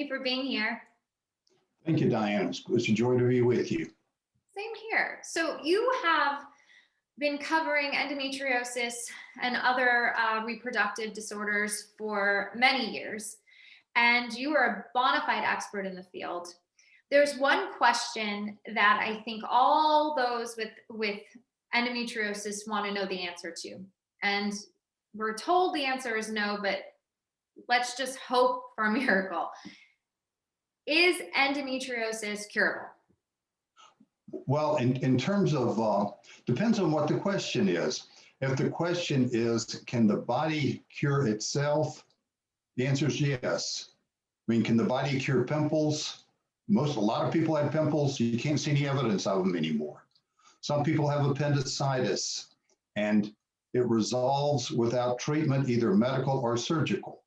you for being here. Thank you, Diane. It's a joy to be with you. Same here. So you have been covering endometriosis and other reproductive disorders for many years, and you are a bona fide expert in the field. There's one question that I think all those with endometriosis want to know the answer to. And we're told the answer is no, but let's just hope for a miracle. Is endometriosis curable? Well, in terms of, depends on what the question is. If the question is, can the body cure itself? The answer is yes. I mean, can the body cure pimples? A lot of people have pimples. You can't see any evidence of them anymore. Some people have appendicitis, and it resolves without treatment, either medical or surgical.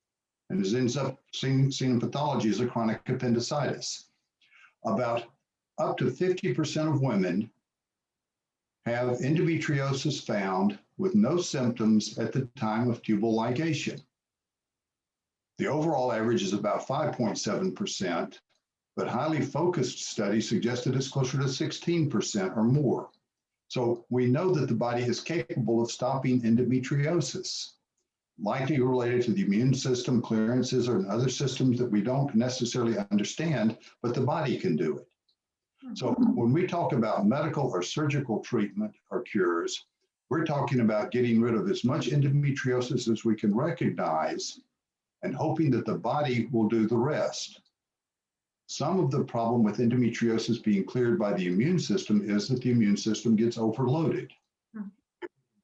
And it ends up seen in pathology as a chronic appendicitis. About up to 50% of women have endometriosis found with no symptoms at the time of tubal ligation. The overall average is about 5.7%, but highly focused studies suggested it's closer to 16% or more. So we know that the body is capable of stopping endometriosis, likely related to the immune system, clearances, or other systems that we don't necessarily understand, but the body can do it. So when we talk about medical or surgical treatment or cures, we're talking about getting rid of as much endometriosis as we can recognize and hoping that the body will do the rest. Some of the problem with endometriosis being cleared by the immune system is that the immune system gets overloaded.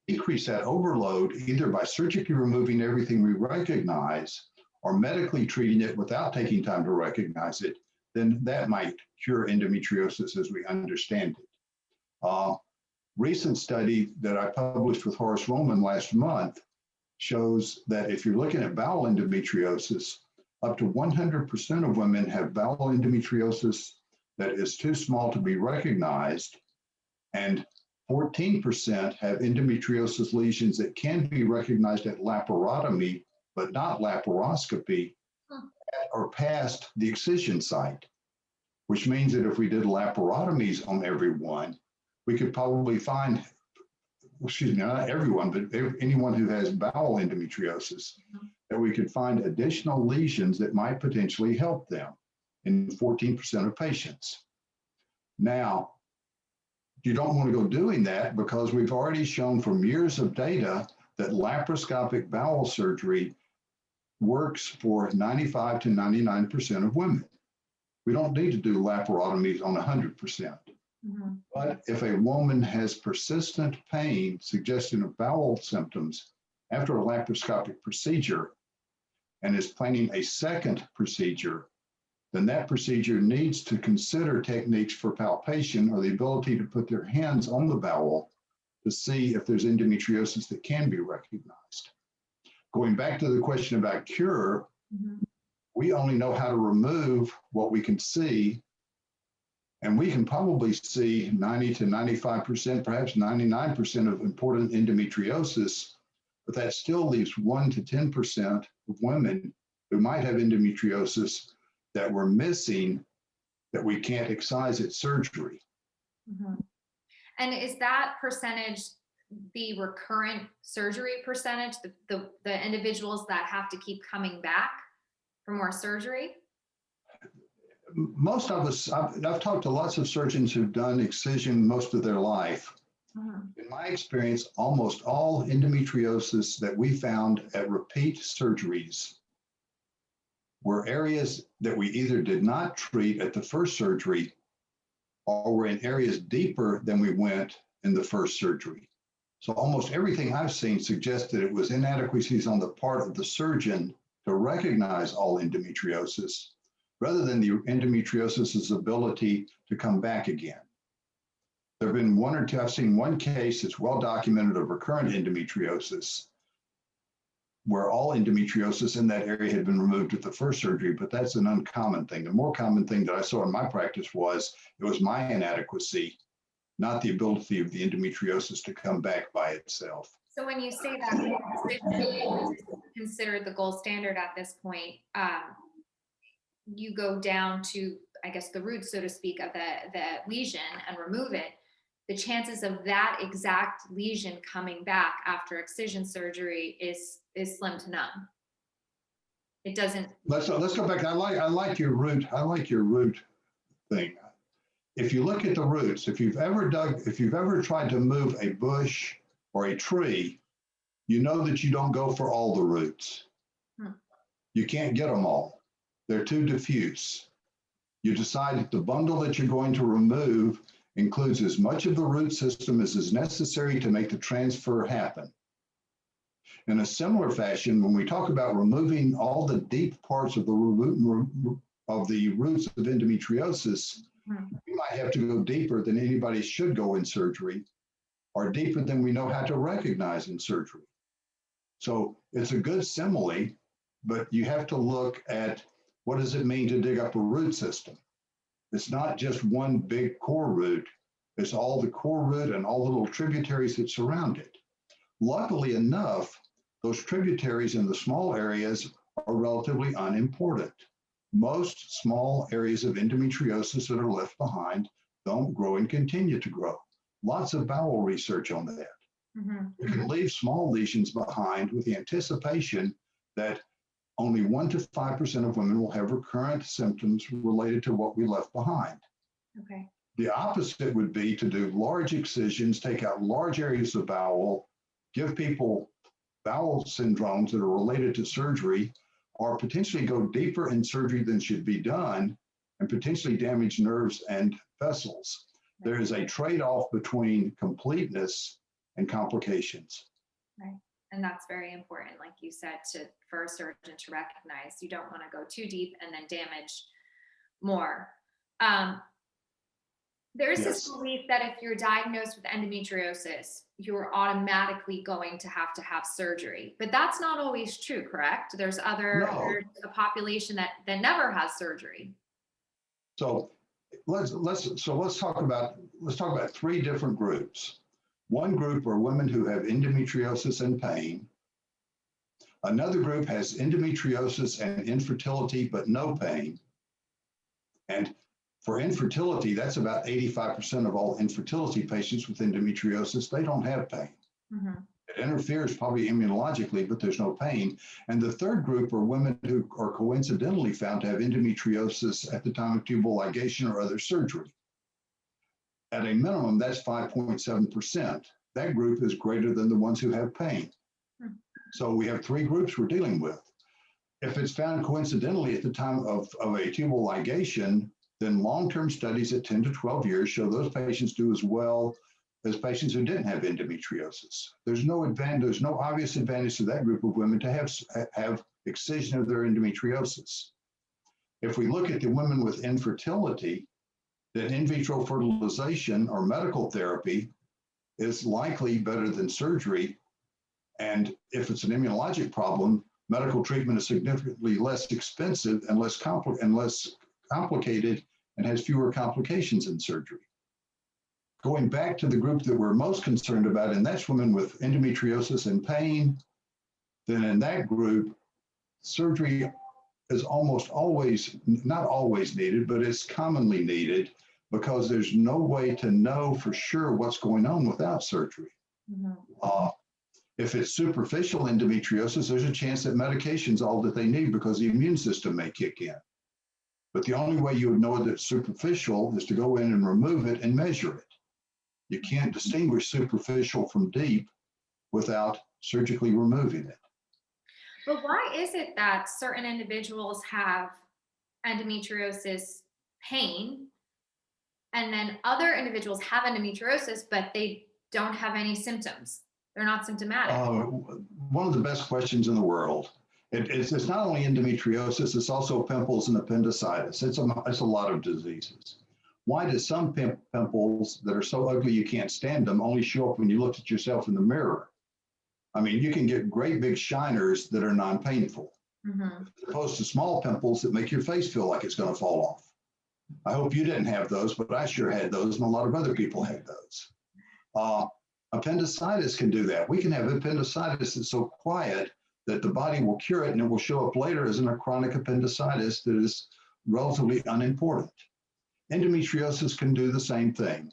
Decrease that overload either by surgically removing everything we recognize or medically treating it without taking time to recognize it, then that might cure endometriosis as we understand it. Recent study that I published with Horace Roman last month shows that if you're looking at bowel endometriosis, up to 100% of women have bowel endometriosis that is too small to be recognized, and 14% have endometriosis lesions that can be recognized at laparotomy, but not laparoscopy, or past the excision site, which means that if we did laparotomies on everyone, we could probably find, not everyone, but anyone who has bowel endometriosis, that we could find additional lesions that might potentially help them in 14% of patients. Now, you don't want to go doing that because we've already shown from years of data that laparoscopic bowel surgery works for 95 to 99% of women. We don't need to do laparotomies on 100%. But if a woman has persistent pain suggesting of bowel symptoms after a laparoscopic procedure and is planning a second procedure, then that procedure needs to consider techniques for palpation or the ability to put their hands on the bowel to see if there's endometriosis that can be recognized. Going back to the question about cure, we only know how to remove what we can see, and we can probably see 90 to 95%, perhaps 99% of important endometriosis, but that still leaves 1 to 10% of women who might have endometriosis that we're missing that we can't excise at surgery. And is that percentage the recurrent surgery percentage, the individuals that have to keep coming back for more surgery? Most of us, I've talked to lots of surgeons who've done excision most of their life. In my experience, almost all endometriosis that we found at repeat surgeries were areas that we either did not treat at the first surgery or were in areas deeper than we went in the first surgery. So almost everything I've seen suggests that it was inadequacies on the part of the surgeon to recognize all endometriosis rather than the endometriosis's ability to come back again. There have been one or two, I've seen one case that's well documented of recurrent endometriosis where all endometriosis in that area had been removed at the first surgery, but that's an uncommon thing. The more common thing that I saw in my practice was it was my inadequacy, not the ability of the endometriosis to come back by itself. So when you say that, it's considered the gold standard at this point, you go down to, I guess, the root, so to speak, of the lesion and remove it, the chances of that exact lesion coming back after excision surgery is slim to none. It doesn't. Let's go back. I like your root. I like your root thing. If you look at the roots, if you've ever tried to move a bush or a tree, you know that you don't go for all the roots. You can't get them all. They're too diffuse. You decide that the bundle that you're going to remove includes as much of the root system as is necessary to make the transfer happen. In a similar fashion, when we talk about removing all the deep parts of the roots of endometriosis, we might have to go deeper than anybody should go in surgery, or deeper than we know how to recognize in surgery. So it's a good simile, but you have to look at what does it mean to dig up a root system. It's not just one big core root, it's all the core root and all the little tributaries that surround it. Luckily enough, those tributaries in the small areas are relatively unimportant. Most small areas of endometriosis that are left behind don't grow and continue to grow. Lots of bowel research on that. You can leave small lesions behind with the anticipation that only 1 to 5% of women will have recurrent symptoms related to what we left behind. Okay. The opposite would be to do large excisions, take out large areas of bowel, give people bowel syndromes that are related to surgery, or potentially go deeper in surgery than should be done and potentially damage nerves and vessels. There is a trade-off between completeness and complications. Right. And that's very important, like you said, for a surgeon to recognize. You don't want to go too deep and then damage more. There's this belief that if you're diagnosed with endometriosis, you're automatically going to have surgery. But that's not always true, correct? There's a population that never has surgery. So let's talk about 3 different groups. One group are women who have endometriosis and pain. Another group has endometriosis and infertility, but no pain. And for infertility, that's about 85% of all infertility patients with endometriosis. They don't have pain. It interferes probably immunologically, but there's no pain. And the third group are women who are coincidentally found to have endometriosis at the time of tubal ligation or other surgery. At a minimum, that's 5.7%. That group is greater than the ones who have pain. So we have 3 groups we're dealing with. If it's found coincidentally at the time of a tubal ligation, then long-term studies at 10 to 12 years show those patients do as well as patients who didn't have endometriosis. There's no obvious advantage to that group of women to have excision of their endometriosis. If we look at the women with infertility, then in vitro fertilization or medical therapy is likely better than surgery. And if it's an immunologic problem, medical treatment is significantly less expensive and less complicated and has fewer complications in surgery. Going back to the group that we're most concerned about, and that's women with endometriosis and pain, then in that group, surgery is almost always, not always needed, but it's commonly needed because there's no way to know for sure what's going on without surgery. If it's superficial endometriosis, there's a chance that medication's all that they need because the immune system may kick in. But the only way you would know that it's superficial is to go in and remove it and measure it. You can't distinguish superficial from deep without surgically removing it. But why is it that certain individuals have endometriosis pain and then other individuals have endometriosis, but they don't have any symptoms? They're not symptomatic. One of the best questions in the world. It's not only endometriosis, it's also pimples and appendicitis. It's a lot of diseases. Why do some pimples that are so ugly you can't stand them only show up when you look at yourself in the mirror? I mean, you can get great big shiners that are non-painful, as opposed to small pimples that make your face feel like it's going to fall off. I hope you didn't have those, but I sure had those, and a lot of other people had those. Appendicitis can do that. We can have appendicitis that's so quiet that the body will cure it, and it will show up later as a chronic appendicitis that is relatively unimportant. Endometriosis can do the same thing.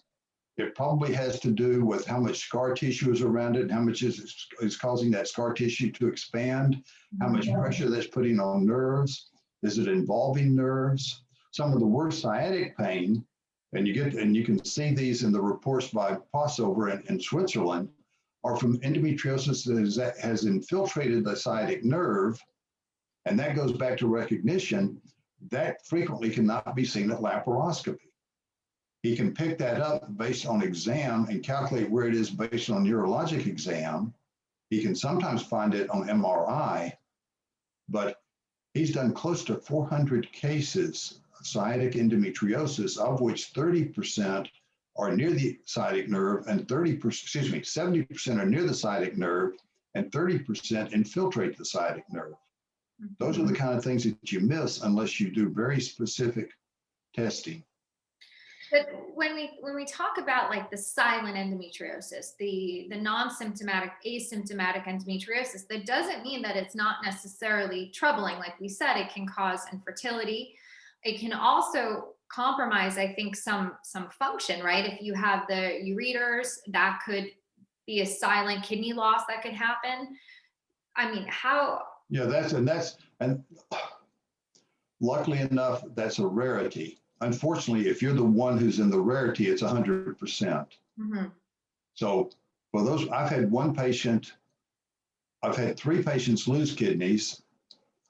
It probably has to do with how much scar tissue is around it, how much is causing that scar tissue to expand, how much pressure that's putting on nerves. Is it involving nerves? Some of the worst sciatic pain, and you can see these in the reports by Passover in Switzerland, are from endometriosis that has infiltrated the sciatic nerve, and that goes back to recognition. That frequently cannot be seen at laparoscopy. He can pick that up based on exam and calculate where it is based on neurologic exam. He can sometimes find it on MRI, but he's done close to 400 cases of sciatic endometriosis, of which 30% are near the sciatic nerve and 70% are near the sciatic nerve and 30% infiltrate the sciatic nerve. Those are the kind of things that you miss unless you do very specific testing. But when we talk about like the silent endometriosis, the non-symptomatic, asymptomatic endometriosis, that doesn't mean that it's not necessarily troubling. Like we said, it can cause infertility. It can also compromise, I think, some function, right? If you have the ureters, that could be a silent kidney loss that could happen. I mean, how? Yeah, and luckily enough, that's a rarity. Unfortunately, if you're the one who's in the rarity, it's 100%. Mm-hmm. So for those, I've had three patients lose kidneys.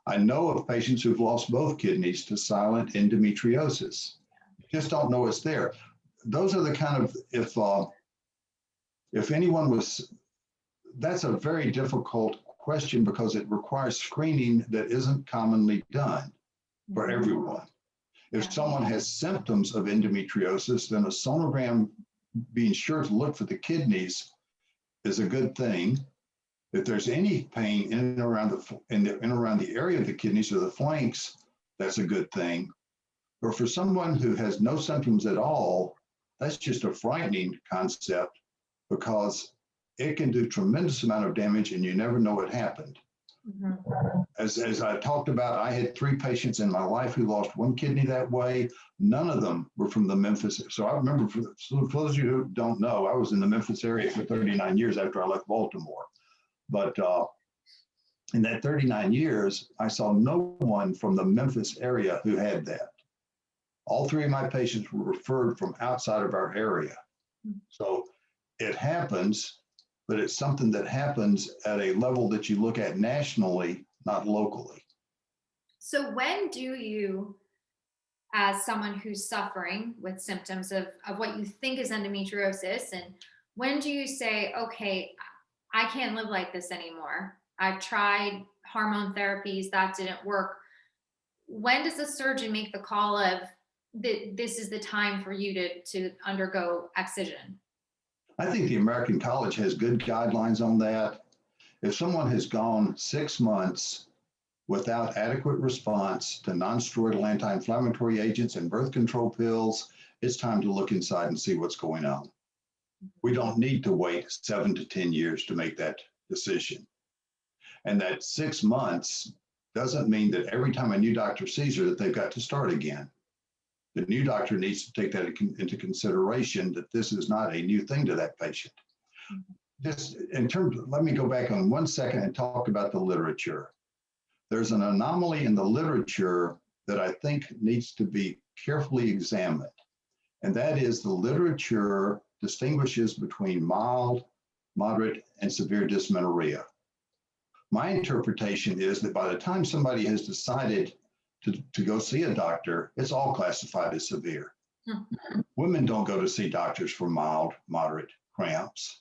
I know of patients who've lost both kidneys to silent endometriosis. You just don't know it's there. Those are the kind of, if anyone was, that's a very difficult question because it requires screening that isn't commonly done for everyone. If someone has symptoms of endometriosis, then a sonogram being sure to look for the kidneys is a good thing. If there's any pain in and around the area of the kidneys or the flanks, that's a good thing. Or for someone who has no symptoms at all, that's just a frightening concept because it can do tremendous amount of damage and you never know what happened. Mm-hmm. As I talked about, I had three patients in my life who lost one kidney that way. None of them were from the Memphis. So I remember, for those of you who don't know, I was in the Memphis area for 39 years after I left Baltimore. But in that 39 years, I saw no one from the Memphis area who had that. All three of my patients were referred from outside of our area. So it happens, but it's something that happens at a level that you look at nationally, not locally. So when do you, as someone who's suffering with symptoms of what you think is endometriosis, and when do you say, okay, I can't live like this anymore? I've tried hormone therapies, that didn't work. When does the surgeon make the call of this is the time for you to undergo excision? I think the American College has good guidelines on that. If someone has gone 6 months without adequate response to non-steroidal anti-inflammatory agents and birth control pills, it's time to look inside and see what's going on. We don't need to wait 7 to 10 years to make that decision. And that 6 months doesn't mean that every time a new doctor sees her that they've got to start again. The new doctor needs to take that into consideration that this is not a new thing to that patient. Just in terms of, let me go back on 1 second and talk about the literature. There's an anomaly in the literature that I think needs to be carefully examined. And that is the literature distinguishes between mild, moderate, and severe dysmenorrhea. My interpretation is that by the time somebody has decided to go see a doctor, it's all classified as severe. Women don't go to see doctors for mild, moderate cramps.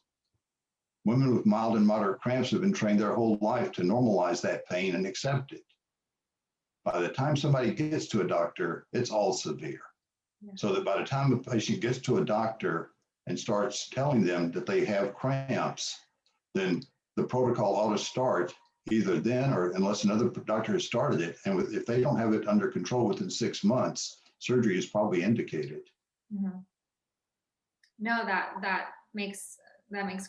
Women with mild and moderate cramps have been trained their whole life to normalize that pain and accept it. By the time somebody gets to a doctor, it's all severe. So that by the time a patient gets to a doctor and starts telling them that they have cramps, then the protocol ought to start either then or unless another doctor has started it. And if they don't have it under control within 6 months, surgery is probably indicated. Mm-hmm. No, that makes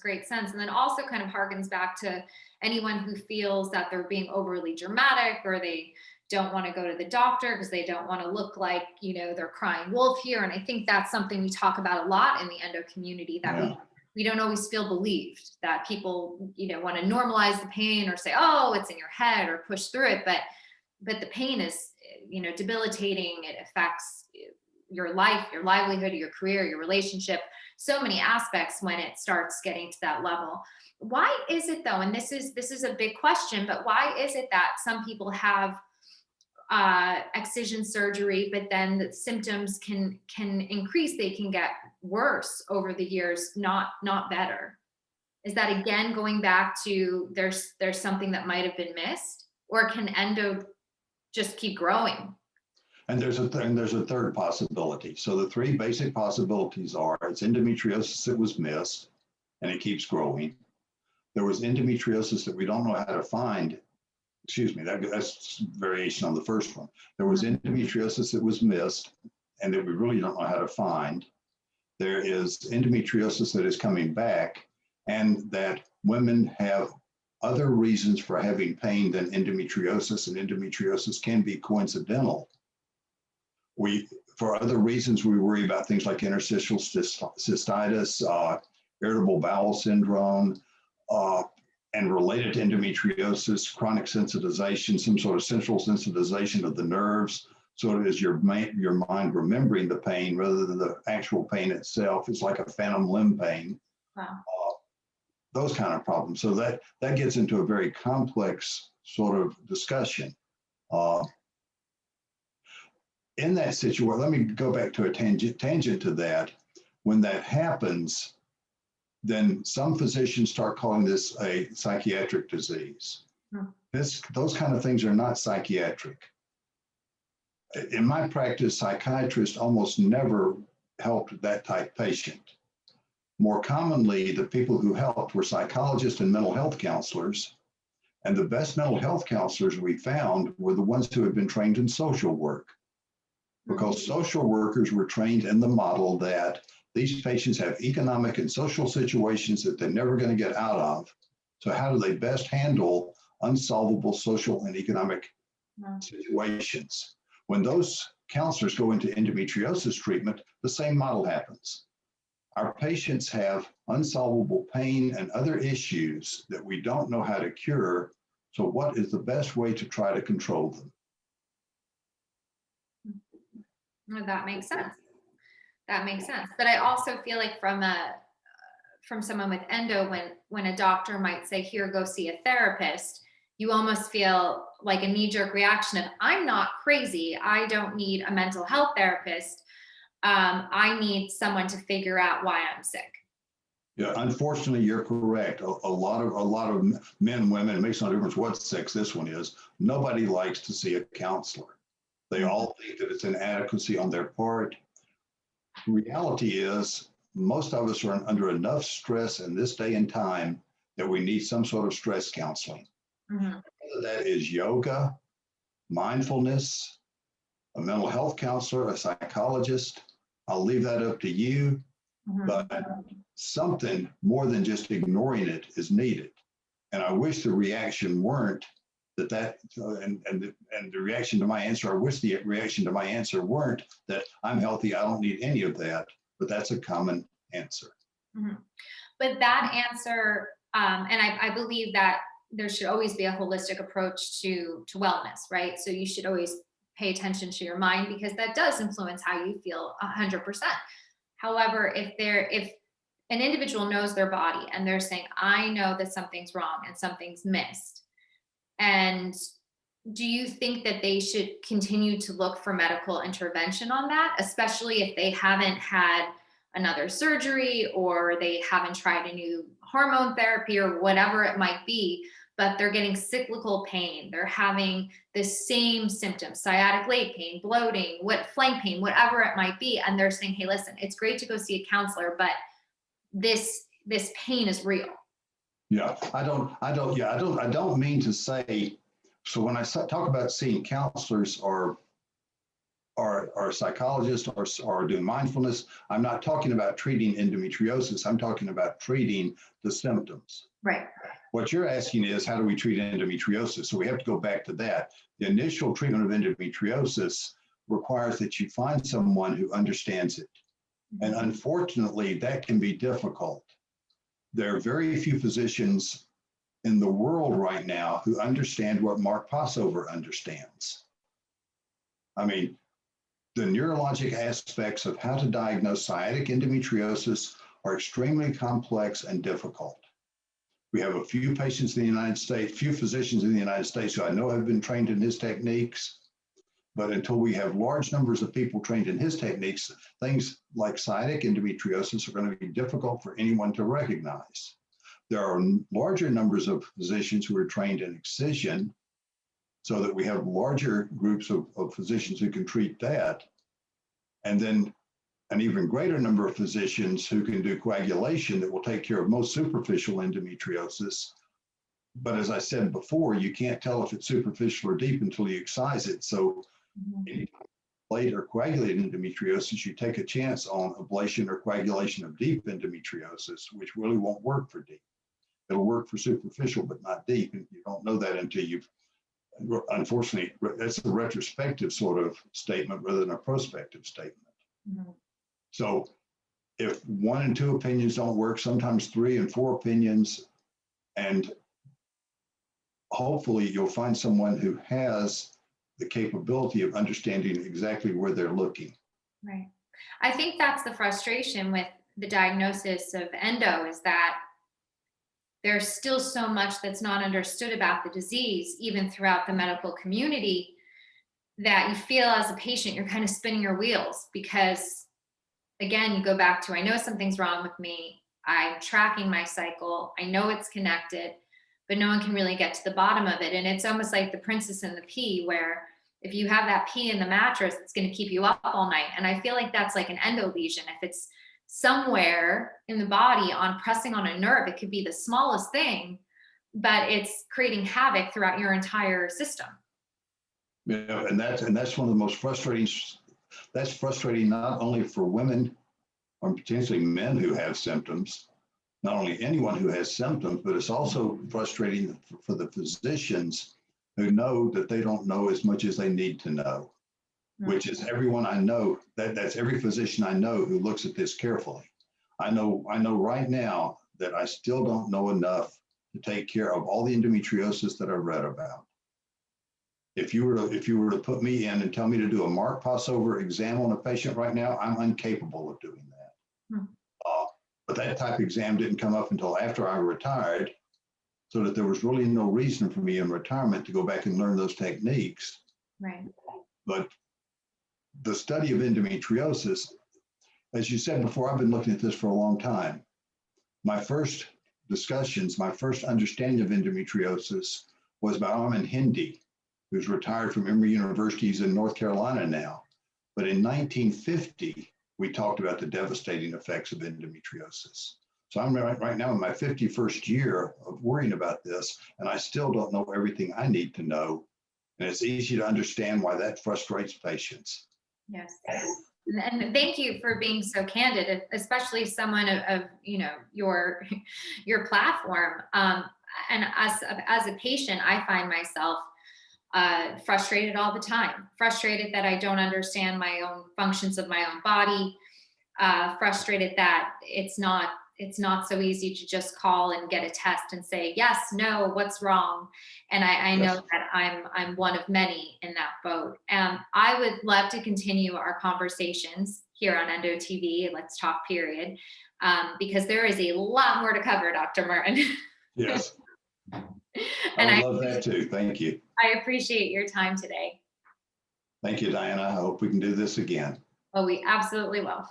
great sense. And then also kind of harkens back to anyone who feels that they're being overly dramatic or they don't want to go to the doctor because they don't want to look like, they're crying wolf here. And I think that's something we talk about a lot in the endo community, that we don't always feel believed, that people, want to normalize the pain or say, oh, it's in your head, or push through it. But the pain is, debilitating. It affects your life, your livelihood, your career, your relationship, so many aspects when it starts getting to that level. Why is it though, and this is a big question, but why is it that some people have excision surgery, but then the symptoms can increase, they can get worse over the years, not better? Is that again going back to there's something that might have been missed, or can endo just keep growing? And there's a third possibility. So the three basic possibilities are: it's endometriosis that was missed and it keeps growing. There was endometriosis that we don't know how to find. Excuse me, that's variation on the first one. There was endometriosis that was missed and that we really don't know how to find. There is endometriosis that is coming back, and that women have other reasons for having pain than endometriosis, and endometriosis can be coincidental. For other reasons, we worry about things like interstitial cystitis, irritable bowel syndrome, and related to endometriosis, chronic sensitization, some sort of central sensitization of the nerves. So it is your mind remembering the pain rather than the actual pain itself. It's like a phantom limb pain. Wow. Those kind of problems. So that gets into a very complex sort of discussion. In that situation, let me go back to a tangent to that. When that happens, then some physicians start calling this a psychiatric disease. Those kind of things are not psychiatric. In my practice, psychiatrists almost never helped that type patient. More commonly, the people who helped were psychologists and mental health counselors. And the best mental health counselors we found were the ones who had been trained in social work. Because social workers were trained in the model that these patients have economic and social situations that they're never going to get out of. So how do they best handle unsolvable social and economic situations? When those counselors go into endometriosis treatment, the same model happens. Our patients have unsolvable pain and other issues that we don't know how to cure. So what is the best way to try to control them? Well, that makes sense. That makes sense. But I also feel like from someone with endo, when a doctor might say, here, go see a therapist, you almost feel like a knee-jerk reaction of, I'm not crazy. I don't need a mental health therapist. I need someone to figure out why I'm sick. Yeah, unfortunately, you're correct. A lot of men, women, it makes no difference what sex this one is. Nobody likes to see a counselor. They all think that it's inadequacy on their part. The reality is, most of us are under enough stress in this day and time that we need some sort of stress counseling. Whether that is yoga, mindfulness, a mental health counselor, a psychologist, I'll leave that up to you. But something more than just ignoring it is needed. And I wish the reaction weren't and the reaction to my answer, I wish the reaction to my answer weren't that I'm healthy, I don't need any of that, but that's a common answer. But that answer, and I believe that there should always be a holistic approach to wellness, right? So you should always pay attention to your mind, because that does influence how you feel 100%. However, if an individual knows their body and they're saying, I know that something's wrong and something's missed, and do you think that they should continue to look for medical intervention on that, especially if they haven't had another surgery or they haven't tried a new hormone therapy or whatever it might be, but they're getting cyclical pain, they're having the same symptoms, sciatic leg pain, bloating, flank pain, whatever it might be, and they're saying, hey, listen, it's great to go see a counselor, but this pain is real. Yeah, I don't mean to say, so when I talk about seeing counselors or psychologists or doing mindfulness, I'm not talking about treating endometriosis. I'm talking about treating the symptoms. Right. What you're asking is, how do we treat endometriosis? So we have to go back to that. The initial treatment of endometriosis requires that you find someone who understands it. And unfortunately, that can be difficult. There are very few physicians in the world right now who understand what Mark Passover understands. I mean, the neurologic aspects of how to diagnose sciatic endometriosis are extremely complex and difficult. We have a few patients in the United States, few physicians in the United States who I know have been trained in his techniques, but until we have large numbers of people trained in his techniques, things like sciatic endometriosis are going to be difficult for anyone to recognize. There are larger numbers of physicians who are trained in excision, so that we have larger groups of physicians who can treat that. And then an even greater number of physicians who can do coagulation that will take care of most superficial endometriosis. But as I said before, you can't tell if it's superficial or deep until you excise it. So late or coagulated endometriosis, you take a chance on ablation or coagulation of deep endometriosis, which really won't work for deep. It'll work for superficial, but not deep. And you don't know that until you've, unfortunately, that's a retrospective sort of statement rather than a prospective statement. So if 1 and 2 opinions don't work, sometimes 3 and 4 opinions, and hopefully you'll find someone who has the capability of understanding exactly where they're looking. Right. I think that's the frustration with the diagnosis of endo, is that there's still so much that's not understood about the disease, even throughout the medical community, that you feel as a patient, you're kind of spinning your wheels because, again, you go back to, I know something's wrong with me. I'm tracking my cycle. I know it's connected, but no one can really get to the bottom of it. And it's almost like the princess and the pea, where if you have that pea in the mattress, it's going to keep you up all night. And I feel like that's like an endo lesion. If it's somewhere in the body on pressing on a nerve, it could be the smallest thing, but it's creating havoc throughout your entire system. Yeah, and that's one of the most frustrating. That's frustrating not only for women or potentially men who have symptoms, not only anyone who has symptoms, but it's also frustrating for the physicians who know that they don't know as much as they need to know, which is everyone I know. That's every physician I know who looks at this carefully. I know right now that I still don't know enough to take care of all the endometriosis that I read about. If you were to put me in and tell me to do a Mark Passover exam on a patient right now, I'm incapable of doing that. But that type of exam didn't come up until after I retired, so that there was really no reason for me in retirement to go back and learn those techniques. Right. But the study of endometriosis, as you said before, I've been looking at this for a long time. My first discussions, my first understanding of endometriosis was by Armin Hindi, who's retired from Emory University. He's in North Carolina now. But in 1950, we talked about the devastating effects of endometriosis. So I'm right now in my 51st year of worrying about this, and I still don't know everything I need to know. And it's easy to understand why that frustrates patients. Yes. And thank you for being so candid, especially someone of your platform. And as a patient, I find myself frustrated all the time. Frustrated that I don't understand my own functions of my own body. Frustrated that it's not so easy to just call and get a test and say yes, no, what's wrong. And I know that I'm one of many in that boat. I would love to continue our conversations here on EndoTv. Let's talk, period, because there is a lot more to cover, Dr. Martin. Yes. And I love that too. Thank you. I appreciate your time today. Thank you, Diana. I hope we can do this again. Oh, we absolutely will.